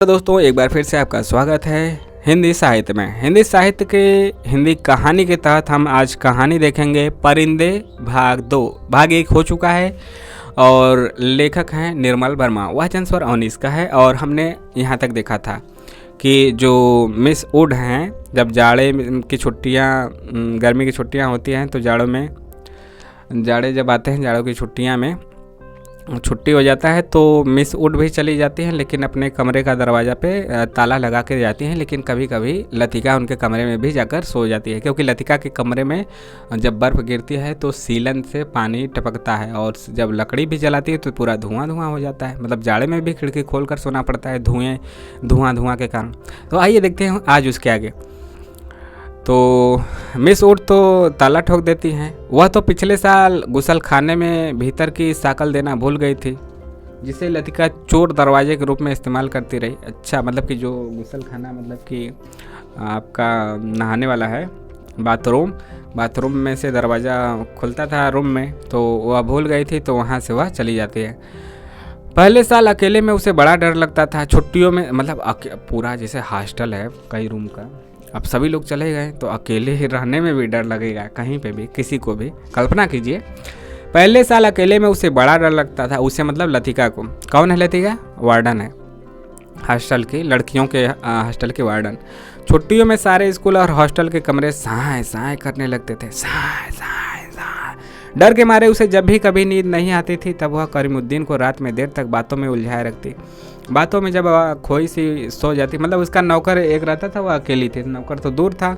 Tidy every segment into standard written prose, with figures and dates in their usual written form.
तो दोस्तों एक बार फिर से आपका स्वागत है हिंदी साहित्य में। हिंदी साहित्य के हिंदी कहानी के तहत हम आज कहानी देखेंगे परिंदे भाग 2। भाग 1 हो चुका है और लेखक हैं निर्मल वर्मा, वह जन्मस्वर 19 का है। और हमने यहाँ तक देखा था कि जो मिस वुड हैं, जब जाड़े की छुट्टियाँ गर्मी की छुट्टियाँ होती हैं तो जाड़े जब आते हैं, जाड़ों की छुट्टियाँ में छुट्टी हो जाता है तो मिस वुड भी चली जाती हैं, लेकिन अपने कमरे का दरवाज़ा पे ताला लगा के जाती हैं। लेकिन कभी कभी लतिका उनके कमरे में भी जाकर सो जाती है, क्योंकि लतिका के कमरे में जब बर्फ़ गिरती है तो सीलन से पानी टपकता है और जब लकड़ी भी जलाती है तो पूरा धुआं धुआं हो जाता है। मतलब जाड़े में भी खिड़की खोल कर सोना पड़ता है धुआं के कारण। तो आइए देखते हैं आज उसके आगे। तो मिस वुड तो ताला ठोक देती हैं। वह तो पिछले साल गुसल खाने में भीतर की साकल देना भूल गई थी, जिसे लतिका चोर दरवाजे के रूप में इस्तेमाल करती रही। अच्छा, मतलब कि जो गुसल खाना मतलब कि आपका नहाने वाला है, बाथरूम में से दरवाज़ा खुलता था रूम में, तो वह भूल गई थी, तो वहाँ से वह चली जाती है। पहले साल अकेले में उसे बड़ा डर लगता था। छुट्टियों में मतलब पूरा जैसे हॉस्टल है कई रूम का, अब सभी लोग चले गए तो अकेले ही रहने में भी डर लगेगा, कहीं पे भी किसी को भी। कल्पना कीजिए, पहले साल अकेले में उसे बड़ा डर लगता था। उसे मतलब लतिका को। कौन है लतिका? वार्डन है हॉस्टल की, लड़कियों के हॉस्टल के वार्डन। छुट्टियों में सारे स्कूल और हॉस्टल के कमरे साए साए करने लगते थे, साए साए साए। डर के मारे उसे जब भी कभी नींद नहीं आती थी तब वह करीमुद्दीन को रात में देर तक बातों में उलझाए रखती। बातों में जब खोई सी सो जाती, मतलब उसका नौकर एक रहता था, वह अकेली थी। नौकर तो दूर था,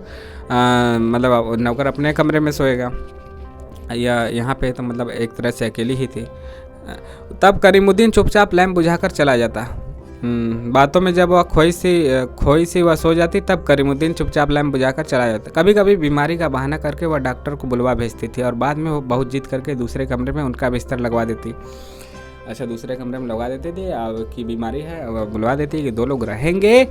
मतलब नौकर अपने कमरे में सोएगा, या यहाँ पे तो मतलब एक तरह से अकेली ही थी। तब करीमुद्दीन चुपचाप लैंप बुझाकर चला जाता। बातों में जब वह खोई सी वह सो जाती, तब करीमुद्दीन चुपचाप लैंप बुझाकर चला जाता। कभी कभी बीमारी का बहाना करके वह डॉक्टर को बुलवा भेजती थी और बाद में वो बहुत जिद करके दूसरे कमरे में उनका बिस्तर लगवा देती। अच्छा, दूसरे कमरे में लगा देते थे कि बीमारी है, बुलवा देती कि 2 लोग रहेंगे।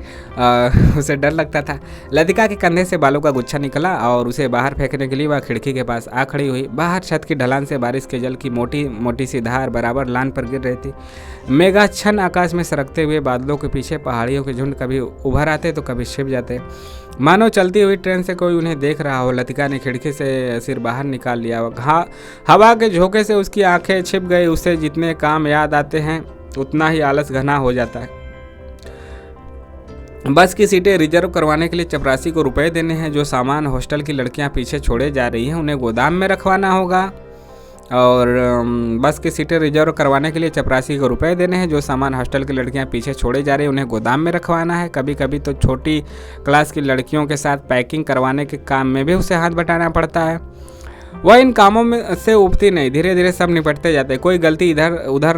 उसे डर लगता था। लतिका के कंधे से बालों का गुच्छा निकला और उसे बाहर फेंकने के लिए वह खिड़की के पास आ खड़ी हुई। बाहर छत की ढलान से बारिश के जल की मोटी मोटी सी धार बराबर लान पर गिर रही थी। मेघाच्छन्न आकाश में सरकते हुए बादलों के पीछे पहाड़ियों के झुंड कभी उभर आते तो कभी छिप जाते, मानो चलती हुई ट्रेन से कोई उन्हें देख रहा हो। लतिका ने खिड़की से सिर बाहर निकाल लिया। हवा के झोंके से उसकी आंखें छिप गई। उसे जितने काम याद आते हैं उतना ही आलस घना हो जाता है। बस की सीटें रिजर्व करवाने के लिए चपरासी को रुपए देने हैं। जो सामान हॉस्टल की लड़कियां पीछे छोड़े जा रही हैं उन्हें गोदाम में रखवाना होगा। और बस की सीटें रिजर्व करवाने के लिए चपरासी को रुपए देने हैं। जो सामान हॉस्टल की लड़कियां पीछे छोड़े जा रही हैं उन्हें गोदाम में रखवाना है। कभी कभी तो छोटी क्लास की लड़कियों के साथ पैकिंग करवाने के काम में भी उसे हाथ बटाना पड़ता है। वह इन कामों में से उबती नहीं, धीरे धीरे सब निपटते जाते हैं। कोई गलती इधर उधर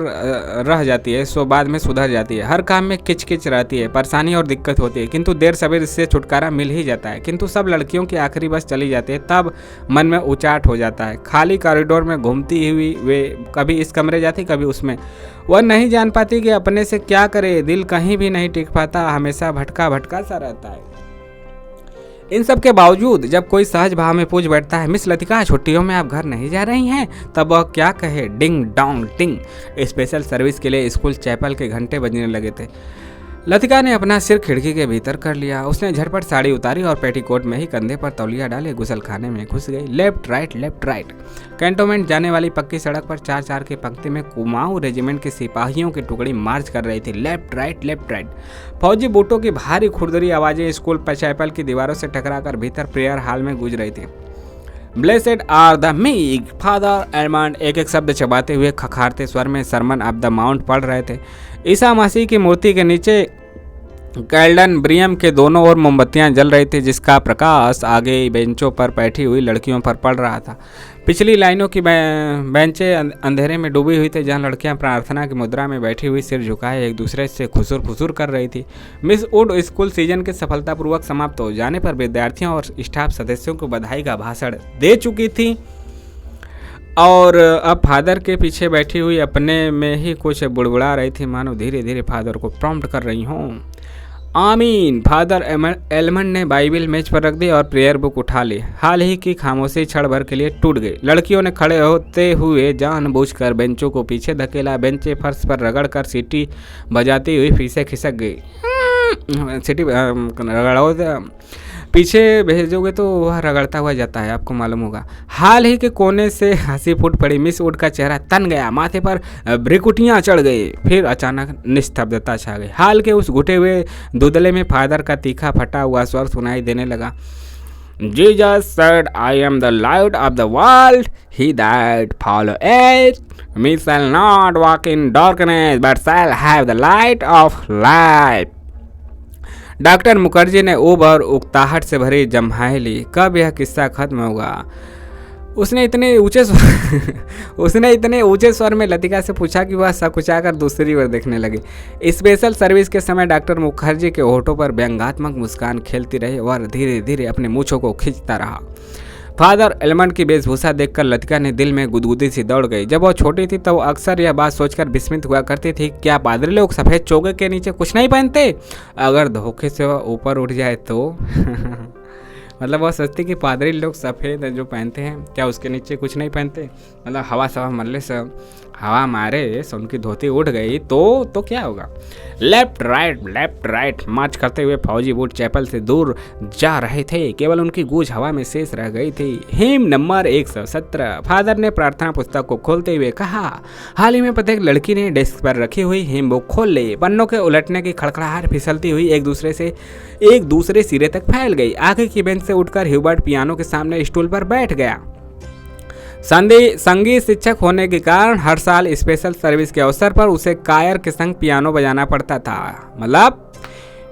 रह जाती है, सो बाद में सुधर जाती है। हर काम में किचकिच रहती है, परेशानी और दिक्कत होती है, किंतु देर सवेर इससे छुटकारा मिल ही जाता है। किंतु सब लड़कियों की आखिरी बस चली जाती है, तब मन में उचाट हो जाता है। खाली कॉरिडोर में घूमती हुई वे कभी इस कमरे जाती कभी उसमें। वह नहीं जान पाती कि अपने से क्या करे। दिल कहीं भी नहीं टिक पाता, हमेशा भटका भटका सा रहता है। इन सब के बावजूद जब कोई सहज भाव में पूछ बैठता है, मिस लतिका छुट्टियों में आप घर नहीं जा रही हैं, तब वह क्या कहे। डिंग डोंग टिंग। स्पेशल सर्विस के लिए स्कूल चैपल के घंटे बजने लगे थे। लतिका ने अपना सिर खिड़की के भीतर कर लिया। उसने झटपट साड़ी उतारी और पेटीकोट में ही कंधे पर तौलिया डाले गुसल खाने में घुस गई। Left right. कैंटोनमेंट जाने वाली पक्की सड़क पर 4-4 की पंक्ति में कुमाऊं रेजिमेंट के सिपाहियों की टुकड़ी मार्च कर रही थी। Left right. फौजी बूटों की भारी खुरदरी आवाजें स्कूल चैपल की दीवारों से टकराकर भीतर प्रेयर हॉल में गूंज रही थी। Blessed are the meek father Edmund एक शब्द चबाते हुए खखारते स्वर में सरमन ऑफ द माउंट पढ़ रहे थे। ईसा मसीह की मूर्ति के नीचे कैल्डन ब्रियम के दोनों ओर मोमबत्तियां जल रही थी, जिसका प्रकाश आगे बेंचों पर बैठी हुई लड़कियों पर पड़ रहा था। पिछली लाइनों की बेंचें अंधेरे में डूबी हुई थी, जहां लड़कियां प्रार्थना की मुद्रा में बैठी हुई सिर झुकाए एक दूसरे से खुसुर फुसुर कर रही थी। मिस वुड स्कूल सीजन के सफलतापूर्वक समाप्त हो जाने पर विद्यार्थियों और स्टाफ सदस्यों को बधाई का भाषण दे चुकी थी और अब फादर के पीछे बैठी हुई अपने में ही कुछ बुड़बुड़ा रही थी, मानो धीरे धीरे फादर को प्रॉम्प्ट कर रही हों। आमीन। फादर एलमंड ने बाइबिल मेज पर रख दी और प्रेयर बुक उठा ली। हाल ही की खामोशी क्षण भर के लिए टूट गई। लड़कियों ने खड़े होते हुए जानबूझकर बेंचों को पीछे धकेला। बेंचें फर्श पर रगड़ कर सीटी बजाती हुई पीछे खिसक गई। सिटी रगड़ो, पीछे भेजोगे तो वह रगड़ता हुआ जाता है, आपको मालूम होगा। हाल ही के कोने से हंसी फूट पड़ी। मिस वुड का चेहरा तन गया, माथे पर भ्रिकुटियाँ चढ़ गई। फिर अचानक निस्तब्धता छा गई। हाल के उस घुटे हुए धुंधले में फादर का तीखा फटा हुआ स्वर सुनाई देने लगा। Jesus said, I am the light of the world. He that follow it, me shall not walk in darkness, but shall have the light of life. Doctor Mukherjee ने ऊब और उकताहट से भरी जम्हाई ली। कब यह किस्सा खत्म होगा? उसने इतने ऊंचे स्वर में लतिका से पूछा कि वह सकुचाकर दूसरी ओर देखने लगी। स्पेशल सर्विस के समय डॉक्टर मुखर्जी के होठों पर व्यंग्यात्मक मुस्कान खेलती रही और धीरे धीरे अपने मूंछों को खींचता रहा। फादर एलमंड की वेशभूषा देखकर लतिका ने दिल में गुदगुदी सी दौड़ गई। जब वह छोटी थी तो अक्सर यह बात सोचकर विस्मित हुआ करती थी, क्या पादरी लोग सफ़ेद चोगे के नीचे कुछ नहीं पहनते? अगर धोखे से वह ऊपर उठ जाए तो मतलब वह सोचती कि पादरी लोग सफ़ेद जो पहनते हैं क्या उसके नीचे कुछ नहीं पहनते? मतलब हवा सवा मरले से हवा मारे से उनकी धोती उठ गई तो क्या होगा? लेफ्ट राइट मार्च करते हुए फौजी बूट चैपल से दूर जा रहे थे। केवल उनकी गूंज हवा में शेष रह गई थी। Him number 117। फादर ने प्रार्थना पुस्तक को खोलते हुए कहा। हाल ही में प्रत्येक लड़की ने डेस्क पर रखी हुई हिम बुक खोल ली। पन्नों के उलटने की खड़खड़ाहट फिसलती हुई एक दूसरे सिरे तक फैल गई। आगे की बेंच से उठकर ह्यूबर्ट पियानो के सामने स्टूल पर बैठ गया। संगीत शिक्षक होने के कारण हर साल स्पेशल सर्विस के अवसर पर उसे कायर के संग पियानो बजाना पड़ता था। मतलब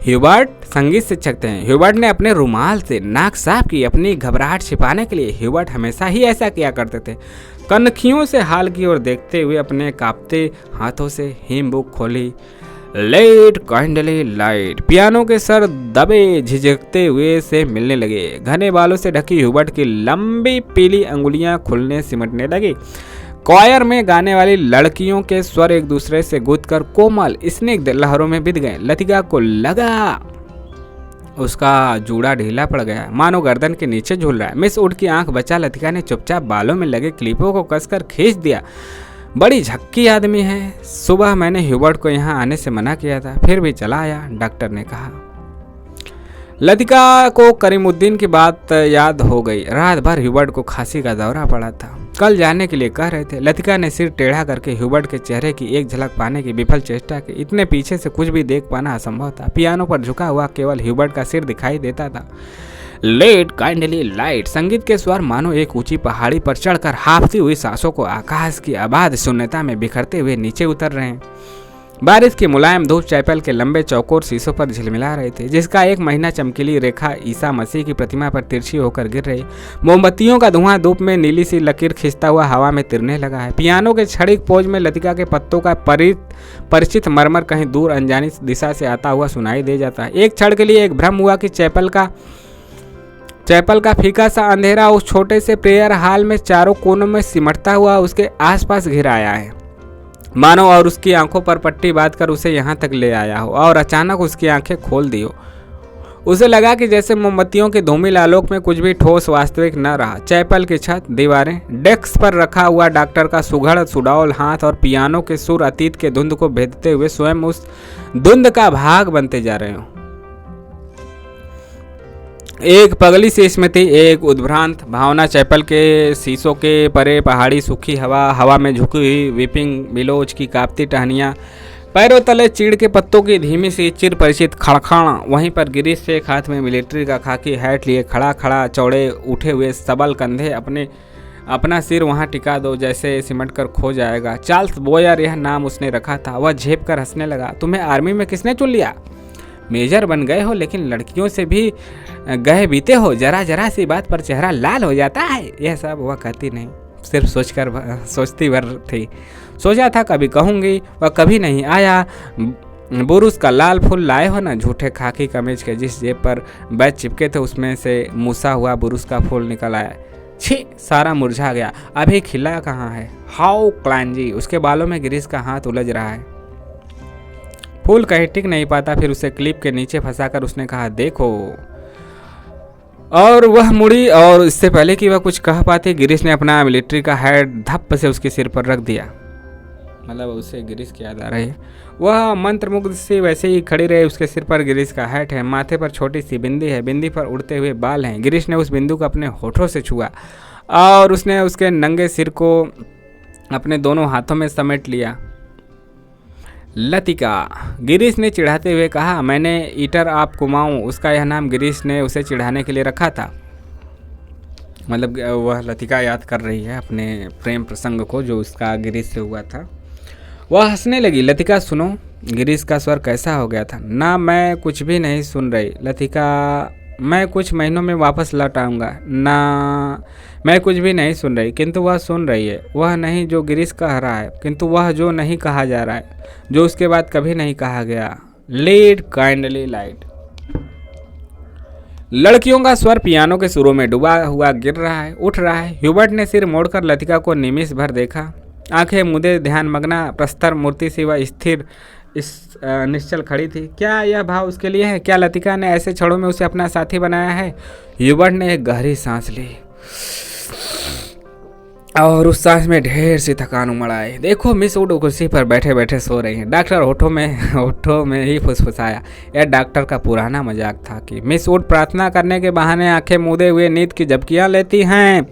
ह्यूबर्ट संगीत शिक्षक थे। ह्यूबर्ट ने अपने रुमाल से नाक साफ की। अपनी घबराहट छिपाने के लिए ह्यूबर्ट हमेशा ही ऐसा किया करते थे। कनखियों से हाल की ओर देखते हुए अपने कांपते हाथों से हिम बुक खोली। Lead kindly light. पियानो के सर दबे झिझकते हुए से मिलने लगे। घने बालों से ढकी ह्यूबर्ट की लंबी पीली अंगुलियां खुलने सिमटने लगी। क्वायर में गाने वाली लड़कियों के स्वर एक दूसरे से गूंथकर कोमल स्निग्ध लहरों में बिध गए। लतिका को लगा उसका जूड़ा ढीला पड़ गया, मानो गर्दन के नीचे झूल रहा है। मिस वुड की आंख बचा लतिका ने चुपचाप बालों में लगे क्लिपों को कसकर खींच दिया। बड़ी झक्की आदमी है। सुबह मैंने ह्यूबर्ट को यहाँ आने से मना किया था, फिर भी चला आया, डॉक्टर ने कहा। लतिका को करीमुद्दीन की बात याद हो गई। रात भर ह्यूबर्ट को खांसी का दौरा पड़ा था। कल जाने के लिए कह रहे थे। लतिका ने सिर टेढ़ा करके ह्यूबर्ट के चेहरे की एक झलक पाने की विफल चेष्टा की। इतने पीछे से कुछ भी देख पाना असंभव था। पियानो पर झुका हुआ केवल ह्यूबर्ट का सिर दिखाई देता था। Lead kindly light. संगीत के स्वर मानो एक ऊंची पहाड़ी पर चढ़कर हाफती हुई सांसों को आकाश की आबाद शून्यता में बिखरते हुए नीचे उतर रहे हैं। बारिश की मुलायम धूप चैपल के लंबे चौकोर शीशों पर झिलमिला रहे थे, जिसका एक महीना चमकीली रेखा ईसा मसीह की प्रतिमा पर तिरछी होकर गिर रही। मोमबत्तियों का धुआं धूप में नीली सी लकीर खींचता हुआ हवा में तिरने लगा है। पियानो के क्षणिक पोज में लतिका के पत्तों का परिचित मरमर कहीं दूर अनजानी दिशा से आता हुआ सुनाई दे जाता है। एक क्षण के लिए एक भ्रम हुआ कि चैपल का फीका सा अंधेरा उस छोटे से प्रेयर हॉल में चारों कोनों में सिमटता हुआ उसके आसपास घिर आया है, मानो और उसकी आंखों पर पट्टी बांधकर उसे यहाँ तक ले आया हो और अचानक उसकी आंखें खोल दी हो। उसे लगा कि जैसे मोमबत्तियों के धूमिल आलोक में कुछ भी ठोस वास्तविक न रहा। चैपल की छत, दीवारें, डेस्क पर रखा हुआ डॉक्टर का सुघड़ सुडौल हाथ और पियानो के सुर अतीत के धुंध को भेदते हुए स्वयं उस धुंध का भाग बनते जा रहे हो। एक पगली सी स्मृति, एक उद्भ्रांत भावना। चैपल के शीशों के परे पहाड़ी सूखी हवा में झुकी हुई वीपिंग बिलोच की कांपती टहनियाँ, पैरों तले चीड़ के पत्तों की धीमी सी चिर परिचित खड़खड़। वहीं पर गिरीश से एक हाथ में मिलिट्री का खाकी हैट लिए खड़ा चौड़े उठे हुए सबल कंधे, अपना सिर वहां टिका दो जैसे सिमट कर खो जाएगा। चार्ल्स बोयर यह नाम उसने रखा था। वह झेप कर हंसने लगा। तुम्हें आर्मी में किसने चुन लिया? मेजर बन गए हो, लेकिन लड़कियों से भी गए बीते हो। जरा सी बात पर चेहरा लाल हो जाता है। यह सब वह कहती नहीं, सिर्फ सोचती भर थी। सोचा था कभी कहूँगी, वह कभी नहीं आया। बुरुस का लाल फूल लाए हो ना? झूठे खाकी कमीज के जिस जेब पर बैच चिपके थे उसमें से मूसा हुआ बुरुस का फूल निकल आया। छी, सारा मुरझा गया। अभी खिला कहाँ है? हाउ क्लांजी। उसके बालों में गिरीश का हाथ उलझ रहा है। फूल कहीं टिक नहीं पाता। फिर उसे क्लिप के नीचे फंसाकर उसने कहा, देखो। और वह मुड़ी, और इससे पहले कि वह कुछ कह पाती गिरीश ने अपना मिलिट्री का हैट धप्प से उसके सिर पर रख दिया। मतलब उसे गिरीश की याद आ रही है। वह मंत्रमुग्ध सी वैसे ही खड़ी रही। उसके सिर पर गिरीश का हैट है, माथे पर छोटी सी बिंदी है, बिंदी पर उड़ते हुए बाल हैं। गिरीश ने उस बिंदु को अपने होठों से छुआ और उसने उसके नंगे सिर को अपने दोनों हाथों में समेट लिया। लतिका, गिरीश ने चिढ़ाते हुए कहा। मैंने ईटर आप कुमाऊँ, उसका यह नाम गिरीश ने उसे चिढ़ाने के लिए रखा था। मतलब वह लतिका याद कर रही है अपने प्रेम प्रसंग को जो उसका गिरीश से हुआ था। वह हंसने लगी। लतिका सुनो, गिरीश का स्वर कैसा हो गया था। ना, मैं कुछ भी नहीं सुन रही लतिका, मैं कुछ महीनों में वापस लौट आऊँगा। ना, मैं कुछ भी नहीं सुन रही, किंतु वह सुन रही है। वह नहीं जो गिरीश कह रहा है, किंतु वह जो नहीं कहा जा रहा है, जो उसके बाद कभी नहीं कहा गया। Lead kindly light. लड़कियों का स्वर पियानो के सुरों में डूबा हुआ गिर रहा है, उठ रहा है। ह्यूबर्ट ने सिर मोड़कर लतिका को निमिष भर देखा। आंखें मूंदे ध्यान मग्ना प्रस्तर मूर्ति सी वह स्थिर निश्चल खड़ी थी। क्या यह भाव उसके लिए है? क्या लतिका ने ऐसे क्षणों में उसे अपना साथी बनाया है? ह्यूबर्ट ने एक गहरी सांस ली और उस सांस में ढेर सी थकान उमड़ आई। देखो, मिस वुड कुर्सी पर बैठे बैठे सो रही हैं। डॉक्टर होठों में ही फुसफुसाया। यह डॉक्टर का पुराना मजाक था कि मिस वुड प्रार्थना करने के बहाने आंखें मूंदे हुए नींद की झपकियां लेती हैं।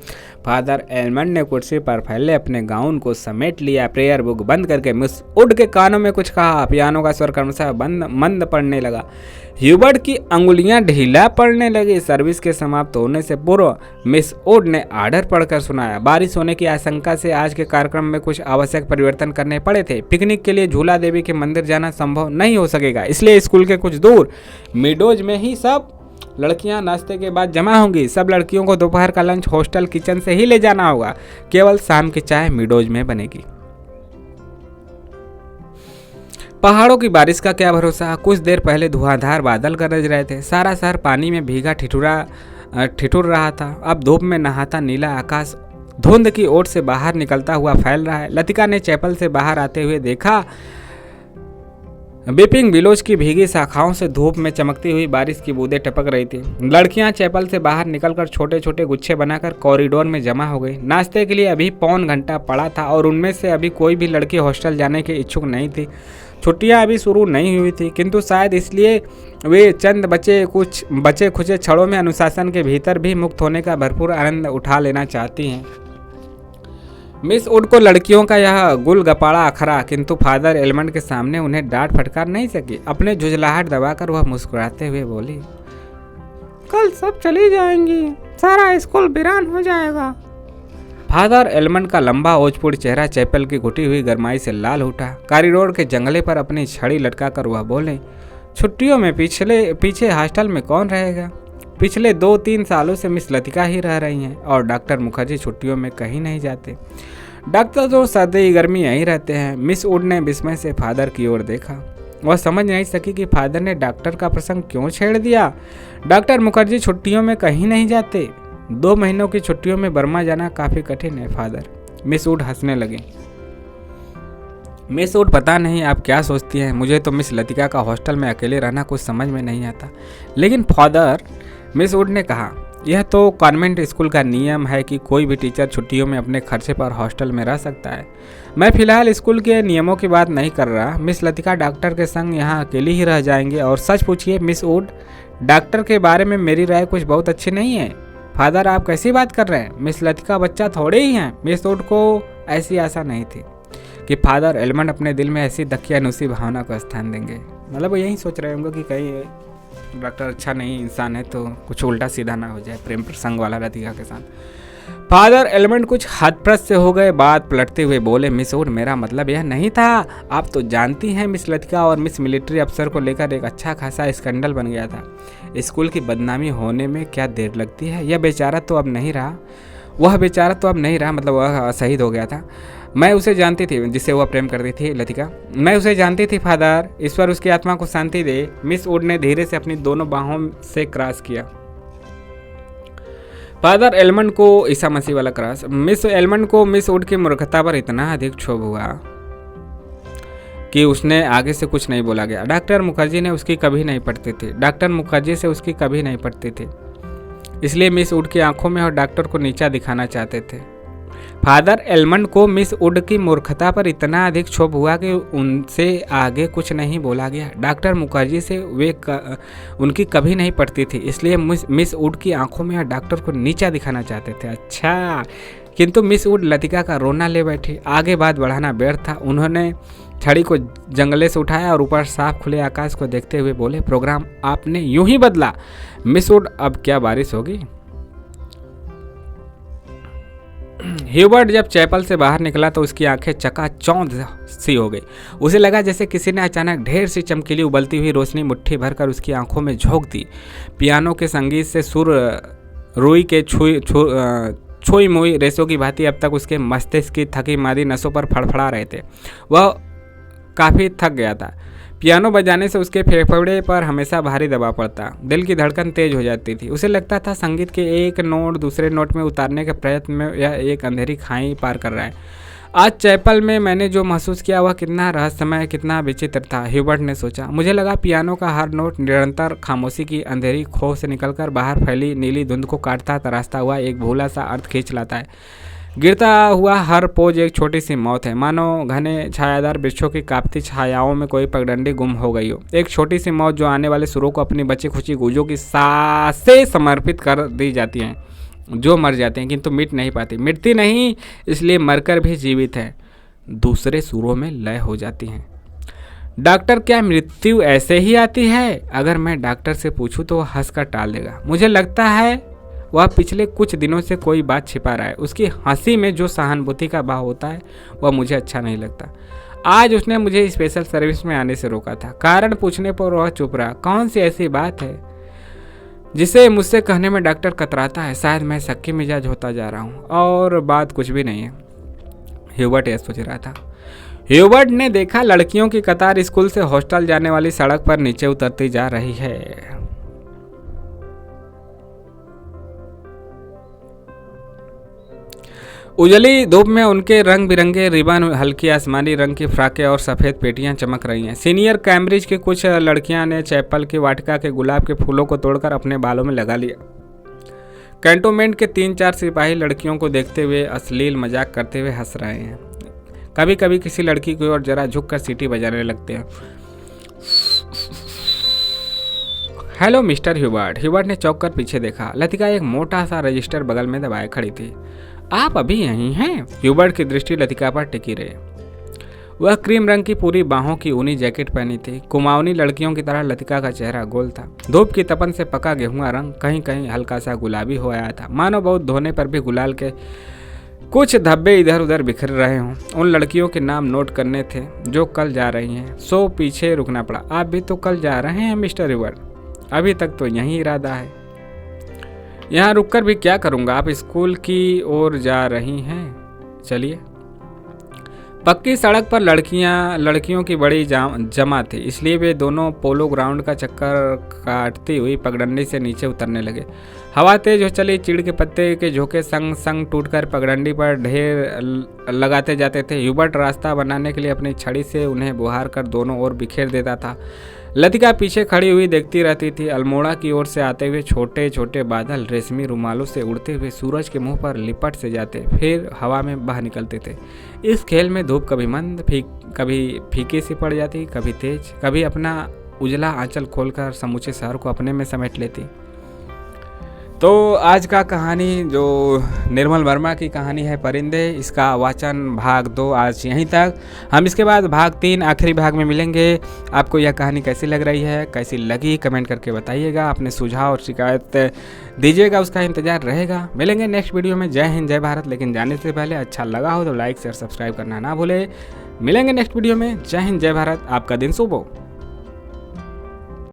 फादर एलमंड ने कुर्सी पर फैले अपने गाउन को समेट लिया। प्रेयर बुक बंद करके मिस वुड के कानों में कुछ कहा। पियानो का स्वर क्रमशः मंद पड़ने लगा। ह्यूबर्ट की अंगुलियां ढीला पड़ने लगी। सर्विस के समाप्त होने से पूर्व मिस वुड ने आर्डर पढ़कर सुनाया। बारिश होने की आशंका से आज के कार्यक्रम में कुछ आवश्यक परिवर्तन करने पड़े थे। पिकनिक के लिए झूला देवी के मंदिर जाना संभव नहीं हो सकेगा, इसलिए स्कूल के कुछ दूर मीडोज में ही सब लड़कियां नाश्ते के बाद जमा होंगी। सब लड़कियों को दोपहर का लंच हॉस्टल किचन से ही ले जाना होगा। केवल शाम की चाय मीडोज में बनेगी। पहाड़ों की बारिश का क्या भरोसा। कुछ देर पहले धुआंधार बादल गरज रहे थे। सारा शहर पानी में भीगा ठिठुर रहा था। अब धूप में नहाता नीला आकाश धुंध की ओट से बाहर निकलता हुआ फैल रहा है। लतिका ने चैपल से बाहर आते हुए देखा। बिपिंग बिलोच की भीगी शाखाओं से धूप में चमकती हुई बारिश की बूंदें टपक रही थी। लड़कियां चैपल से बाहर निकलकर छोटे छोटे गुच्छे बनाकर कॉरिडोर में जमा हो गई। नाश्ते के लिए अभी पौन घंटा पड़ा था और उनमें से अभी कोई भी लड़की हॉस्टल जाने के इच्छुक नहीं थी। छुट्टियां अभी शुरू नहीं हुई थी, किंतु शायद इसलिए वे चंद बचे खुचे क्षणों में अनुशासन के भीतर भी मुक्त होने का भरपूर आनंद उठा लेना चाहती हैं। मिस वुड को लड़कियों का यह गुलगपाड़ा अखरा, किंतु फादर एलमंड के सामने उन्हें डांट फटकार नहीं सकी। अपने झुंझलाहट दबाकर वह मुस्कुराते हुए बोली, कल सब चली जाएंगी, सारा स्कूल वीरान हो जाएगा। फादर एलमंड का लंबा ओजपूर्ण चेहरा चैपल की घुटी हुई गरमाई से लाल उठा। कॉरिडोर के जंगले पर अपनी छड़ी लटकाकर वह बोले, छुट्टियों में पीछे हॉस्टल में कौन रहेगा? पिछले 2-3 सालों से मिस लतिका ही रह रही हैं और डॉक्टर मुखर्जी छुट्टियों में कहीं नहीं जाते। डॉक्टर तो सर्दी गर्मी यहीं रहते हैं। मिस वुड ने विस्मय से फादर की ओर देखा। वह समझ नहीं सकी कि फादर ने डॉक्टर का प्रसंग क्यों छेड़ दिया। डॉक्टर मुखर्जी छुट्टियों में कहीं नहीं जाते। 2 महीनों की छुट्टियों में बर्मा जाना काफ़ी कठिन है फादर। मिस वुड हंसने लगी। मिस वुड, पता नहीं आप क्या सोचती हैं, मुझे तो मिस लतिका का हॉस्टल में अकेले रहना कुछ समझ में नहीं आता। लेकिन फादर, मिस वुड ने कहा, यह तो कॉन्वेंट स्कूल का नियम है कि कोई भी टीचर छुट्टियों में अपने खर्चे पर हॉस्टल में रह सकता है। मैं फिलहाल स्कूल के नियमों की बात नहीं कर रहा। मिस लतिका डॉक्टर के संग यहाँ अकेली ही रह जाएंगे। और सच पूछिए मिस वुड, डॉक्टर के बारे में मेरी राय कुछ बहुत अच्छी नहीं है। फादर, आप कैसी बात कर रहे हैं? मिस लतिका बच्चा थोड़े ही हैं। मिस वुड को ऐसी आशा नहीं थी कि फादर एलमंड अपने दिल में ऐसी दकियानुसी भावना को स्थान देंगे। मतलब वो यही सोच रहे होंगे कि कहीं डॉक्टर अच्छा नहीं इंसान है तो कुछ उल्टा सीधा ना हो जाए प्रेम प्रसंग वाला लतिका के साथ। फादर एलमंड कुछ हतप्रस्त से हो गए। बात पलटते हुए बोले, मिस वुड, मेरा मतलब यह नहीं था। आप तो जानती हैं मिस लतिका और मिस मिलिट्री अफसर को लेकर एक अच्छा खासा स्कैंडल बन गया था। स्कूल की बदनामी होने में क्या देर लगती है? यह बेचारा तो अब नहीं रहा। मतलब वह शहीद हो गया था। मैं उसे जानती थी जिससे वह प्रेम करती थी लतिका। मैं उसे जानती थी फादर, ईश्वर उसकी आत्मा को शांति दे। मिस वुड ने धीरे से अपनी दोनों बाहों से क्रॉस किया। फादर एलमंड को ईसा मसीह वाला क्रॉस। मिस एलमंड को मिस वुड की मूर्खता पर इतना अधिक क्षोभ हुआ कि उसने आगे से कुछ नहीं बोला गया। डॉक्टर मुखर्जी से उसकी कभी नहीं पड़ती थी, इसलिए मिस वुड की आंखों में और डॉक्टर को नीचा दिखाना चाहते थे। फादर एलमंड को मिस वुड की मूर्खता पर इतना अधिक क्षोभ हुआ कि उनसे आगे कुछ नहीं बोला गया। डॉक्टर मुखर्जी से उनकी कभी नहीं पड़ती थी, इसलिए मिस वुड की आंखों में डॉक्टर को नीचा दिखाना चाहते थे। अच्छा, किंतु मिस वुड लतिका का रोना ले बैठी। आगे बात बढ़ाना व्यर्थ था। उन्होंने छड़ी को जंगले से उठाया और ऊपर साफ खुले आकाश को देखते हुए बोले, प्रोग्राम आपने यूं ही बदला मिस वुड, अब क्या बारिश होगी। ह्यूबर्ट जब चैपल से बाहर निकला तो उसकी आंखें चकाचौंध सी हो गई। उसे लगा जैसे किसी ने अचानक ढेर सी चमकीली उबलती हुई रोशनी मुट्ठी भरकर उसकी आंखों में झोंक दी। पियानो के संगीत से सुर रुई के छुई मुई रेसों की भांति अब तक उसके मस्तिष्क की थकी मादी नसों पर फड़फड़ा रहे थे। वह काफ़ी थक गया था। पियानो बजाने से उसके फेफड़े पर हमेशा भारी दबाव पड़ता, दिल की धड़कन तेज हो जाती थी। उसे लगता था संगीत के एक नोट दूसरे नोट में उतारने के प्रयत्न में यह एक अंधेरी खाई पार कर रहा है। आज चैपल में मैंने जो महसूस किया वह कितना रहस्यमय, कितना विचित्र था, ह्यूबर्ट ने सोचा। मुझे लगा पियानो का हर नोट निरंतर खामोशी की अंधेरी खो से निकलकर बाहर फैली नीली धुंध को काटता तराशता हुआ एक भूला सा अर्थ खींच लाता है। गिरता हुआ हर पोज एक छोटी सी मौत है, मानो घने छायादार वृक्षों की कांपती छायाओं में कोई पगडंडी गुम हो गई हो। एक छोटी सी मौत जो आने वाले सुरों को अपनी बची खुची गूंजों की सांसें समर्पित कर दी जाती हैं, जो मर जाते हैं किंतु मिट नहीं पाती। मिटती नहीं, इसलिए मरकर भी जीवित है, दूसरे सुरों में लय हो जाती हैं। डॉक्टर, क्या मृत्यु ऐसे ही आती है? अगर मैं डॉक्टर से पूछूं तो वह हंसकर टाल देगा। मुझे लगता है वह पिछले कुछ दिनों से कोई बात छिपा रहा है। उसकी हंसी में जो सहानुभूति का भाव होता है वह मुझे अच्छा नहीं लगता। आज उसने मुझे स्पेशल सर्विस में आने से रोका था। कारण पूछने पर वह चुप रहा। कौन सी ऐसी बात है जिसे मुझसे कहने में डॉक्टर कतराता है? शायद मैं सक्की मिजाज होता जा रहा हूँ और बात कुछ भी नहीं है, ह्यूबर्ट यह सोच रहा था। ह्यूबर्ट ने देखा लड़कियों की कतार स्कूल से हॉस्टल जाने वाली सड़क पर नीचे उतरती जा रही है। उजली धूप में उनके रंग बिरंगे रिबन, हल्की आसमानी रंग की फ्राकें और सफ़ेद पेटियां चमक रही हैं। सीनियर कैम्ब्रिज की कुछ लड़कियां ने चैपल की वाटिका के गुलाब के फूलों को तोड़कर अपने बालों में लगा लिया। कैंटोनमेंट के 3-4 सिपाही लड़कियों को देखते हुए अश्लील मजाक करते हुए हंस रहे हैं। कभी कभी किसी लड़की की ओर जरा झुककर सीटी बजाने लगते हैं। Hello mister Hubert. ह्यूबर्ट ने चौंक कर पीछे देखा। लतिका एक मोटा सा रजिस्टर बगल में दबाए खड़ी थी। आप अभी यहीं हैं? ह्यूबर्ट की दृष्टि लतिका पर टिकी रही। वह क्रीम रंग की पूरी बाहों की ऊनी जैकेट पहनी थी। कुमाऊनी लड़कियों की तरह लतिका का चेहरा गोल था। धूप की तपन से पका गेहुआ रंग कहीं कहीं हल्का सा गुलाबी हो आया था, मानो बहुत धोने पर भी गुलाल के कुछ धब्बे इधर उधर बिखर रहे हों। उन लड़कियों के नाम नोट करने थे जो कल जा रही हैं, सो पीछे रुकना पड़ा। आप भी तो कल जा रहे हैं मिस्टर ह्यूबर्ट? अभी तक तो यही इरादा है। यहाँ रुककर भी क्या करूँगा? आप स्कूल की ओर जा रही हैं, चलिए। पक्की सड़क पर लड़कियों की बड़ी जमा थी, इसलिए वे दोनों पोलो ग्राउंड का चक्कर काटती हुई पगडंडी से नीचे उतरने लगे। हवा तेज हो चली। चीड़ के पत्ते के झोंके संग संग टूटकर पगडंडी पर ढेर लगाते जाते थे। ह्यूबर्ट रास्ता बनाने के लिए अपनी छड़ी से उन्हें बुहार कर दोनों ओर बिखेर देता था। लतिका पीछे खड़ी हुई देखती रहती थी। अल्मोड़ा की ओर से आते हुए छोटे छोटे बादल रेशमी रुमालों से उड़ते हुए सूरज के मुंह पर लिपट से जाते, फिर हवा में बह निकलते थे। इस खेल में धूप कभी मंद, कभी फीकी सी पड़ जाती, कभी तेज, कभी अपना उजला आंचल खोलकर समूचे शहर को अपने में समेट लेती। तो आज का कहानी जो निर्मल वर्मा की कहानी है परिंदे, इसका वाचन भाग 2 आज यहीं तक। हम इसके बाद भाग 3 आखिरी भाग में मिलेंगे। आपको यह कहानी कैसी लग रही है, कैसी लगी, कमेंट करके बताइएगा। अपने सुझाव और शिकायत दीजिएगा, उसका इंतजार रहेगा। मिलेंगे नेक्स्ट वीडियो में। जय हिंद, जय भारत। लेकिन जाने से पहले अच्छा लगा हो तो लाइक शेयर सब्सक्राइब करना ना भूले। मिलेंगे नेक्स्ट वीडियो में। जय हिंद, जय भारत। आपका दिन शुभ हो।